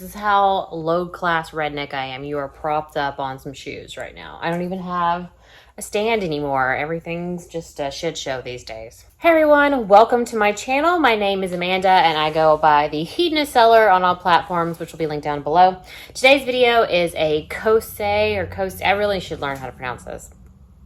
This is how low-class redneck I am. You are propped up on some shoes right now. I don't even have a stand anymore. Everything's just a shit show these days. Hey everyone, welcome to my channel. My name is Amanda and I go by the HedonistSeller on all platforms, which will be linked down below. Today's video is a Kose. I really should learn how to pronounce this.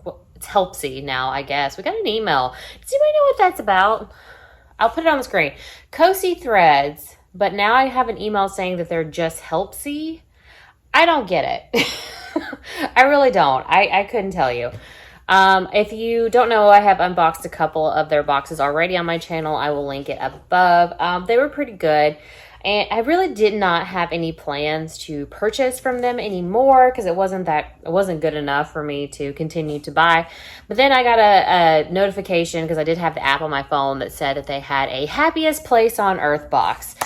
Well, it's Helpsy now, I guess. We got an email. Does anybody know what that's about? I'll put it on the screen. Kose threads. But now I have an email saying that they're just Helpsy. I don't get it. I really don't. I couldn't tell you. If you don't know, I have unboxed a couple of their boxes already on my channel. I will link it above. They were pretty good. And I really did not have any plans to purchase from them anymore because it wasn't good enough for me to continue to buy. But then I got a notification because I did have the app on my phone that said that they had a Happiest Place on Earth box.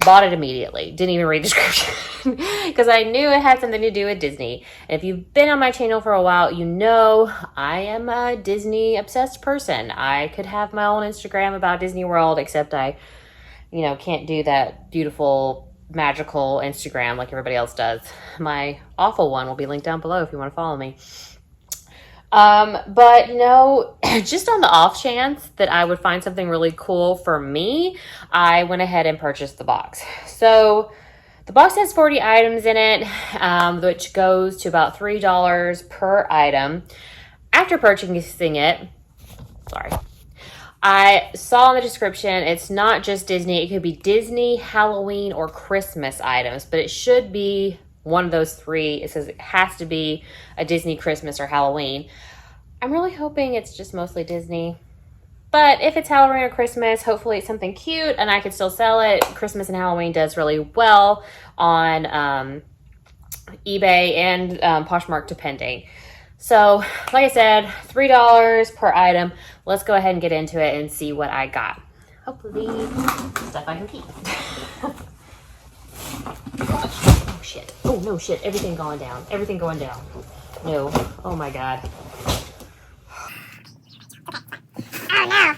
Bought it immediately. Didn't even read the description because I knew it had something to do with Disney. And if you've been on my channel for a while, you know I am a Disney obsessed person. I could have my own Instagram about Disney World, except I, can't do that beautiful, magical Instagram like everybody else does. My awful one will be linked down below if you want to follow me. But just on the off chance that I would find something really cool for me, I went ahead and purchased the box. So the box has 40 items in it, which goes to about $3 per item. After purchasing it, I saw in the description, it's not just Disney. It could be Disney, Halloween, or Christmas items, but it should be one of those three. It says it has to be a Disney, Christmas, or Halloween. I'm really hoping it's just mostly Disney. But if it's Halloween or Christmas, hopefully it's something cute and I can still sell it. Christmas and Halloween does really well on eBay and Poshmark depending. So, like I said, $3 per item. Let's go ahead and get into it and see what I got. Hopefully, stuff I can keep. Oh, shit. Oh, no, shit. Everything going down. Everything going down. No. Oh, my God. Oh, no.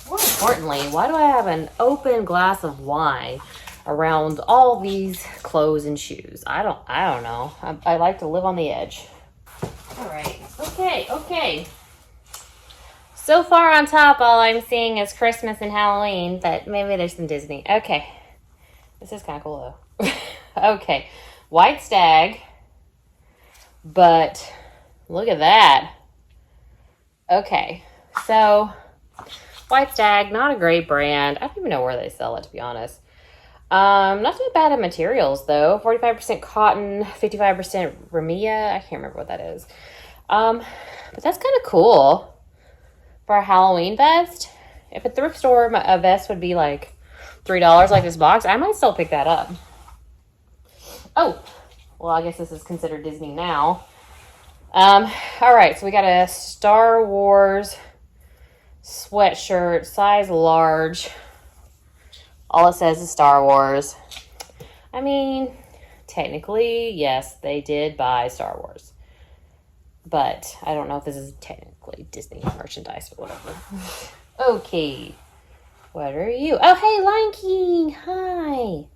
More importantly, why do I have an open glass of wine around all these clothes and shoes? I don't know. I like to live on the edge. All right. Okay. So far on top, all I'm seeing is Christmas and Halloween, but maybe there's some Disney. Okay. This is kind of cool, though. Okay. White Stag. But look at that. Okay. So, White Stag, not a great brand. I don't even know where they sell it, to be honest. Not too bad at materials, though. 45% cotton, 55% Ramia. I can't remember what that is. But that's kind of cool. For a Halloween vest, if a thrift store a vest would be like $3 like this box, I might still pick that up. Oh, well, I guess this is considered Disney now. All right, so we got a Star Wars sweatshirt, size large. All it says is Star Wars. I mean, technically, yes, they did buy Star Wars. But I don't know if this is technically Disney merchandise or whatever. Okay. What are you? Oh, hey, Lion King. Hi.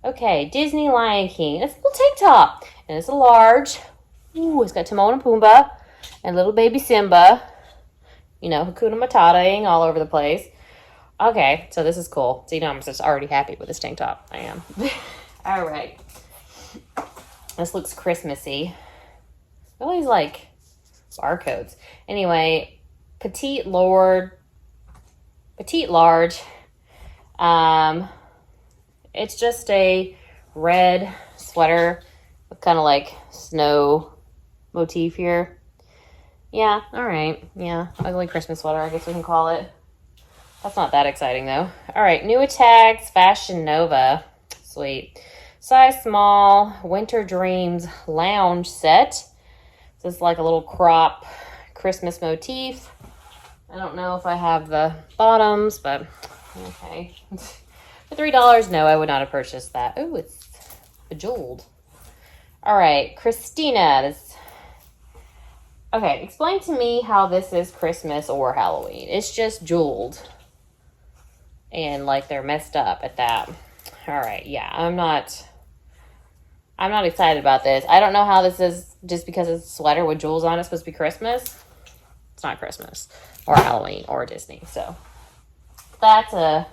Okay, Disney Lion King. It's a little tank top. And it's a large. Ooh, it's got Timon and Pumbaa. And little baby Simba. Hakuna Matata-ing all over the place. Okay, so this is cool. So, I'm just already happy with this tank top. I am. All right. This looks Christmassy. All these barcodes. Anyway, petite large. It's just a red sweater with kind of snow motif here. Yeah, all right. Yeah, ugly Christmas sweater, I guess we can call it. That's not that exciting though. All right, New Attacks Fashion Nova. Sweet. Size small, Winter Dreams lounge set. This is like a little crop Christmas motif. I don't know if I have the bottoms, but okay. For $3, no, I would not have purchased that. Oh, it's bejeweled. All right, Christina. Okay, explain to me how this is Christmas or Halloween. It's just jeweled. And like they're messed up at that. All right, yeah, I'm not excited about this. I don't know how this is just because it's a sweater with jewels on it. It's supposed to be Christmas. It's not Christmas or Halloween or Disney. So that's a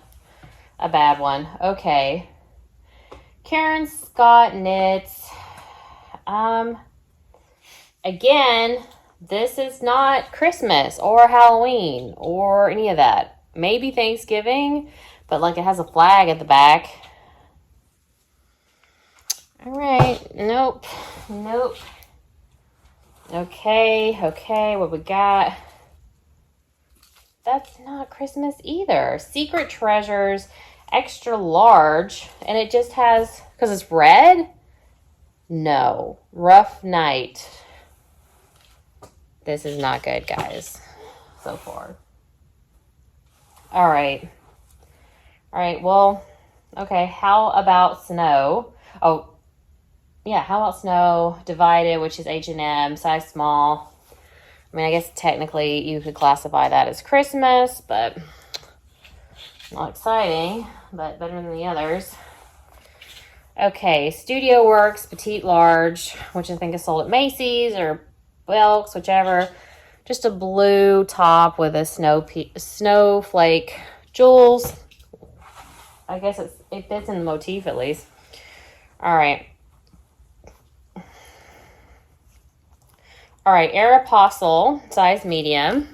bad one. Okay. Karen Scott Knits. Again, this is not Christmas or Halloween or any of that. Maybe Thanksgiving, but like it has a flag at the back. All right. Nope. Okay. What we got? That's not Christmas either. Secret Treasures, extra large. And it just has, because it's red? No. Rough Night. This is not good, guys, so far. All right, well, okay, how about Snow? Oh, yeah, how about Snow Divided, which is H&M, size small. I mean, I guess technically you could classify that as Christmas, but not exciting, but better than the others. Okay, Studio Works, Petite Large, which I think is sold at Macy's or Belk's, whichever. Just a blue top with a snowflake jewels. I guess it fits in the motif at least. All right, Aeropostale, size medium.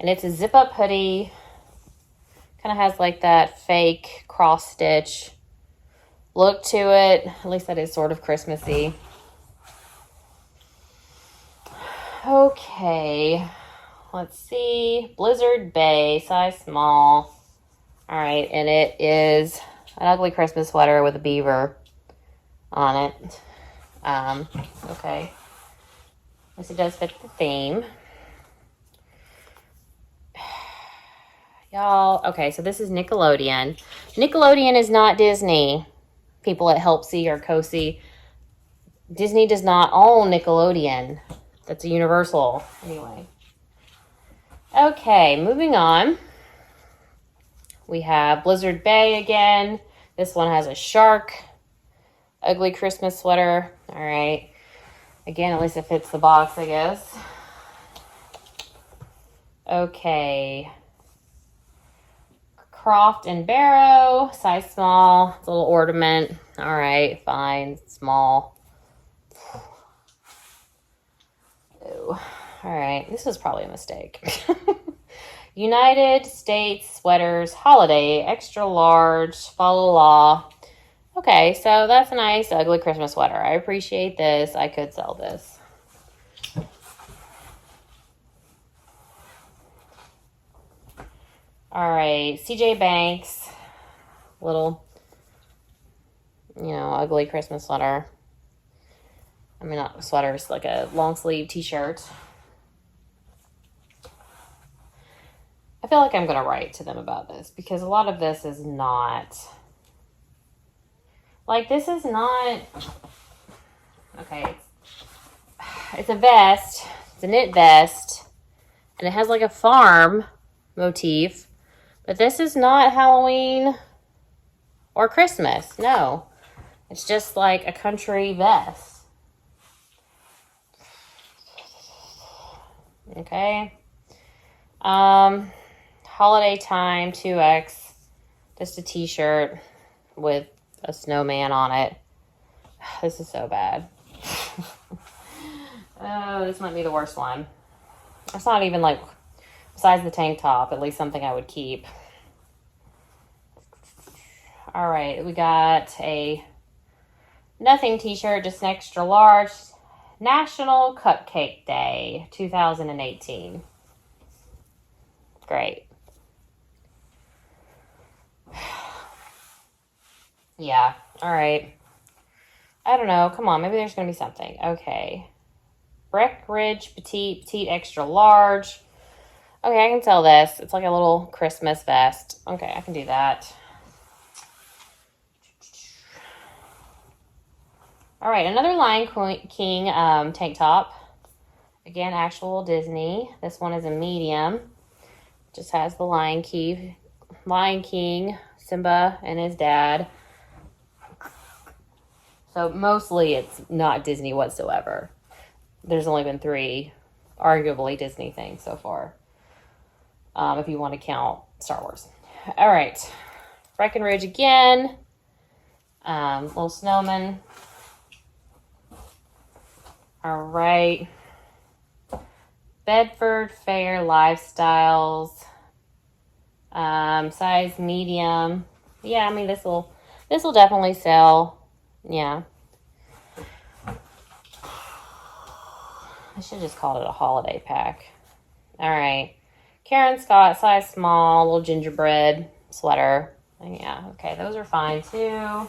And it's a zip-up hoodie. Kind of has like that fake cross-stitch look to it. At least that is sort of Christmassy. Okay, let's see. Blizzard Bay, size small. All right, and it is an ugly Christmas sweater with a beaver on it. Okay. This does fit the theme. Y'all, okay, so this is Nickelodeon. Nickelodeon is not Disney. People at Helpsy or Cozy. Disney does not own Nickelodeon. That's a Universal. Anyway. Okay, moving on. We have Blizzard Bay again. This one has a shark. Ugly Christmas sweater. All right. Again, at least it fits the box, I guess. Okay. Croft and Barrow. Size small. It's a little ornament. All right, fine. Small. All right, this was probably a mistake. United States Sweaters Holiday, extra large, follow law. Okay, so that's a nice, ugly Christmas sweater. I appreciate this. I could sell this. All right, CJ Banks, little, ugly Christmas sweater. I mean, not sweaters, like a long sleeve t-shirt. I feel like I'm going to write to them about this because a lot of this is not, like, this is not, okay, it's a vest, it's a knit vest, and it has like a farm motif, but this is not Halloween or Christmas, no. It's just like a country vest. Okay. Holiday time 2X. Just a t-shirt with a snowman on it. This is so bad. Oh, this might be the worst one. It's not even like, besides the tank top, at least something I would keep. All right, we got a nothing t-shirt, just an extra large. National Cupcake Day, 2018. Great. Yeah, all right. I don't know. Come on, maybe there's going to be something. Okay. Breckenridge Petite Extra Large. Okay, I can sell this. It's like a little Christmas vest. Okay, I can do that. All right, another Lion King tank top. Again, actual Disney. This one is a medium. Just has the Lion King, Simba, and his dad. So mostly it's not Disney whatsoever. There's only been 3 arguably Disney things so far. If you want to count Star Wars. All right. Breckenridge again. Little snowman. All right. Bedford Fair Lifestyles. Size medium. Yeah, I mean this will definitely sell. Yeah. I should just call it a holiday pack. All right. Karen Scott, size small, little gingerbread sweater. Yeah, okay, those are fine too.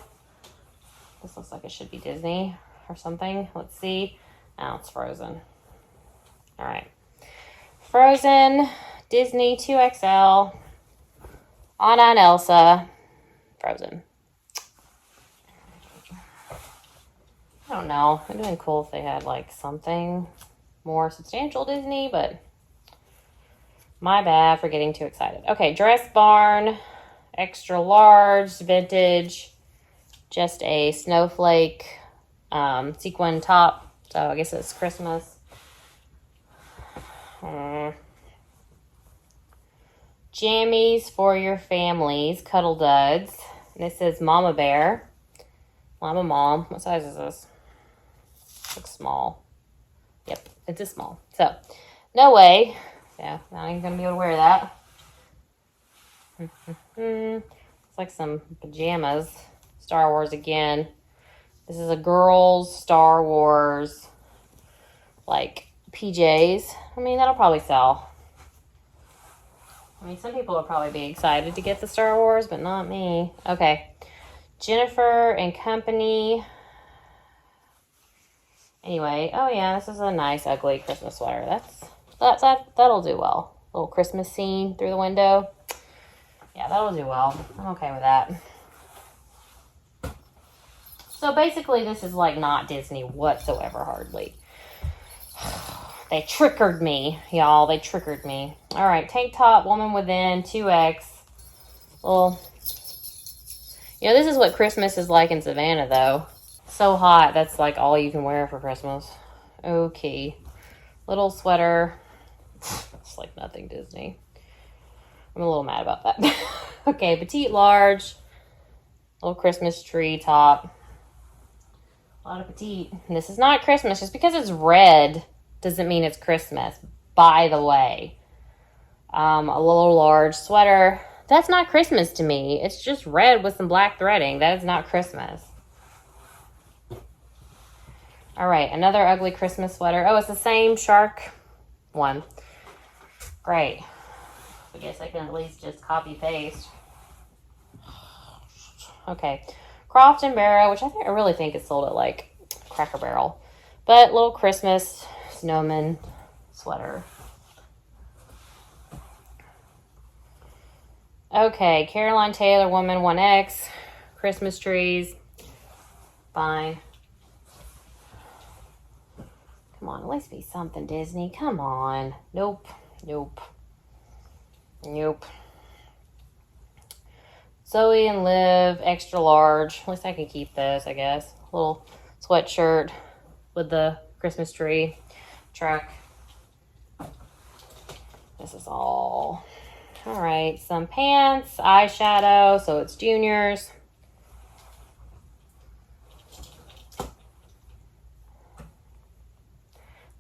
This looks like it should be Disney or something. Let's see. Oh, it's Frozen. All right. Frozen, Disney 2XL, Anna and Elsa, Frozen. I don't know. It'd been cool if they had like something more substantial Disney, but my bad for getting too excited. Okay, Dress Barn, extra large, vintage, just a snowflake sequin top. So I guess it's Christmas. Jammies for your families, Cuddle Duds. And this is Mama Bear. Mama Mom. What size is this? Looks small. Yep, it's a small. So, no way. Yeah, not even going to be able to wear that. It's like some pajamas. Star Wars again. This is a girls' Star Wars, like, PJs. I mean, that'll probably sell. I mean, some people will probably be excited to get the Star Wars, but not me. Okay. Jennifer and Company. Anyway, oh yeah, this is a nice, ugly Christmas sweater. That'll do well. Little Christmas scene through the window. Yeah, that'll do well. I'm okay with that. So basically, this is like not Disney whatsoever, hardly. They trickered me, y'all. They trickered me. All right, tank top, woman within, 2X. Well, you know, this is what Christmas is like in Savannah, though. So hot, that's like all you can wear for Christmas. Okay. Little sweater. It's like nothing Disney. I'm a little mad about that. Okay, petite, large. Little Christmas tree top. A lot of petite. And this is not Christmas. Just because it's red doesn't mean it's Christmas, by the way. A little large sweater. That's not Christmas to me. It's just red with some black threading. That is not Christmas. All right, another ugly Christmas sweater. Oh, it's the same shark one. Great. I guess I can at least just copy paste. Okay. Croft and Barrow, which I really think is sold at like Cracker Barrel. But little Christmas snowman sweater. Okay, Caroline Taylor, woman 1X. Christmas trees. Fine. Come on, at least be something, Disney. Come on. Nope. Nope. Nope. Zoe and Liv, extra large. At least I can keep this, I guess. Little sweatshirt with the Christmas tree track. This is all. All right, some pants, eyeshadow, so it's juniors.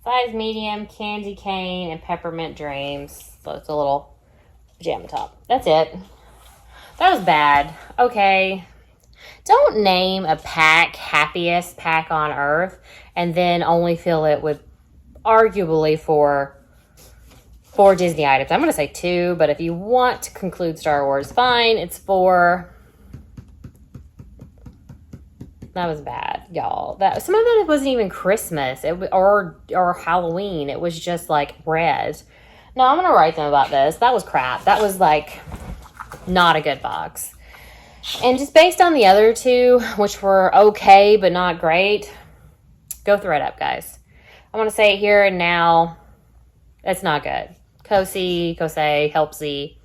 Size medium, candy cane, and peppermint dreams. So it's a little pajama top. That's it. That was bad. Okay. Don't name a pack Happiest pack on earth and then only fill it with arguably four Disney items. I'm going to say 2, but if you want to conclude Star Wars, fine. It's 4. That was bad, y'all. Some of it wasn't even Christmas or Halloween. It was just like red. No, I'm going to write them about this. That was crap. That was like not a good box. And just based on the other 2, which were okay but not great, Go thread up, guys. I want to say it here and now. It's not good. Kosei, Helpsy.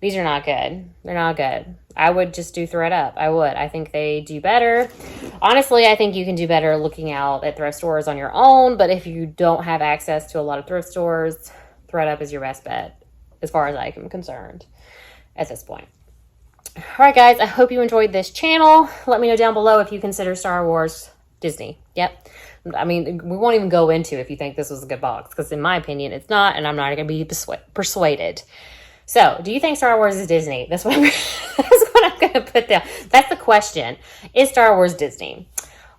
These are not good. They're not good. I would just do thread up. I would. I think they do better. Honestly, I think you can do better looking out at thrift stores on your own. But if you don't have access to a lot of thrift stores, thread up is your best bet as far as I am concerned at this point. All right, guys. I hope you enjoyed this channel. Let me know down below if you consider Star Wars Disney. Yep. I mean, we won't even go into if you think this was a good box. Because in my opinion, it's not. And I'm not going to be persuaded. So, do you think Star Wars is Disney? That's what I'm going to put down. That's the question. Is Star Wars Disney?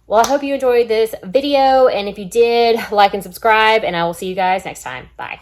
Well, I hope you enjoyed this video. And if you did, like and subscribe. And I will see you guys next time. Bye.